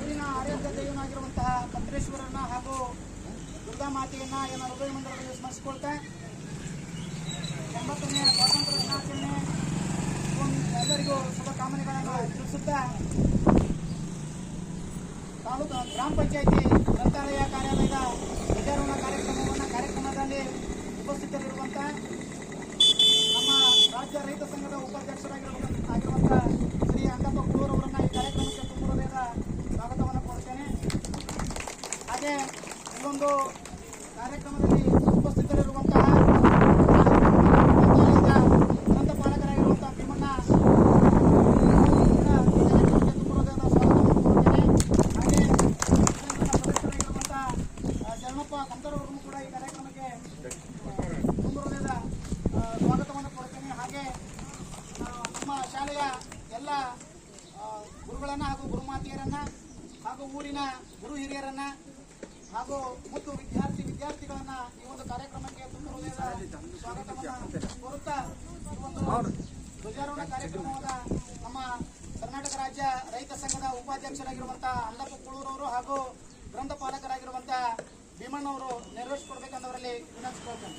ಊರಿನ ಆರಾಧ್ಯ ದೈವನಾಗಿರುವಂತಹ ಪತ್ರೇಶ್ವರನ ಹಾಗೂ ದುರ್ಗಾ ಮಾತೆಯನ್ನ ಎಲ್ಲ ಹೃದಯ ಮಂದಿರದಲ್ಲಿ ಸ್ಮರಿಸಿಕೊಳ್ತಾ 80ನೇ ಸ್ವಾತಂತ್ರ್ಯ ದಿನಾಚರಣೆ ಎಲ್ಲರಿಗೂ ಶುಭಕಾಮನೆಗಳನ್ನು ತಿಳಿಸುತ್ತಾ ತಾಲೂಕು ಗ್ರಾಮ ಪಂಚಾಯಿತಿ ಗ್ರಂಥಾಲಯ ಕಾರ್ಯಾಲಯದ ಧ್ವಜಾರೋಹಣ ಕಾರ್ಯಕ್ರಮದಲ್ಲಿ ಉಪಸ್ಥಿತರಿರುವಂಥ ನಮ್ಮ ರಾಜ್ಯ ರೈತ ಸಂಘದ ಉಪಾಧ್ಯಕ್ಷರಾಗಿರುವಂಥ ಶ್ರೀ ಅಂಕಪ್ಪ ಕುಳೂರವರನ್ನ ಈ ಕಾರ್ಯಕ್ರಮಕ್ಕೆ ತುಂಬ ಹೃದಯದ ಸ್ವಾಗತವನ್ನು ಕೋರುತ್ತೇನೆ. ಹಾಗೆ ಈ ಒಂದು ಕಾರ್ಯಕ್ರಮದಲ್ಲಿ ಉಪಸ್ಥಿತರಿರುವಂತಹ ಗ್ರಂಥಪಾಲಕರಾಗಿರುವಂತಹ ಭೀಮಣ್ಣ ತುಂಬ ಹೃದಯದ ಸ್ವಾಗತವನ್ನು ಕೋರುತ್ತೇನೆ. ಹಾಗೆ ಸದಸ್ಯರಾಗಿರುವಂತಹ ಶರಣಪ್ಪ ಕಂತರವರನ್ನು ಕೂಡ ಈ ಕಾರ್ಯಕ್ರಮಕ್ಕೆ ತುಂಬ ಹೃದಯದ ಸ್ವಾಗತವನ್ನು ಕೊಡುತ್ತೇನೆ. ಹಾಗೆ ನಮ್ಮ ಶಾಲೆಯ ಎಲ್ಲ ಗುರುಗಳನ್ನು ಹಾಗೂ ಗುರುಮಾತೆಯರನ್ನ ಹಾಗೂ ಊರಿನ ಗುರು ಹಿರಿಯರನ್ನ ಹಾಗೂ ಮತ್ತು ವಿದ್ಯಾರ್ಥಿಗಳನ್ನ ಈ ಒಂದು ಕಾರ್ಯಕ್ರಮಕ್ಕೆ ತುಂಬ ಹೃದಯದ ಸ್ವಾಗತವನ್ನು ಕೋರುತ್ತಾ ಈ ಒಂದು ಧ್ವಜಾರೋಹಣ ಕಾರ್ಯಕ್ರಮವಾದ ನಮ್ಮ ಕರ್ನಾಟಕ ರಾಜ್ಯ ರೈತ ಸಂಘದ ಉಪಾಧ್ಯಕ್ಷರಾಗಿರುವಂತಹ ಅಂಕಪ್ಪ ಕುಳೂರವರು ಹಾಗೂ ಗ್ರಂಥಪಾಲಕರಾಗಿರುವಂತಹ ಭೀಮಣ್ಣವರು ನೆರವೇರಿಸಿಕೊಡ್ಬೇಕಂದವರಲ್ಲಿ ವಿನಂತಿಸಿಕೊಳ್ತೇನೆ.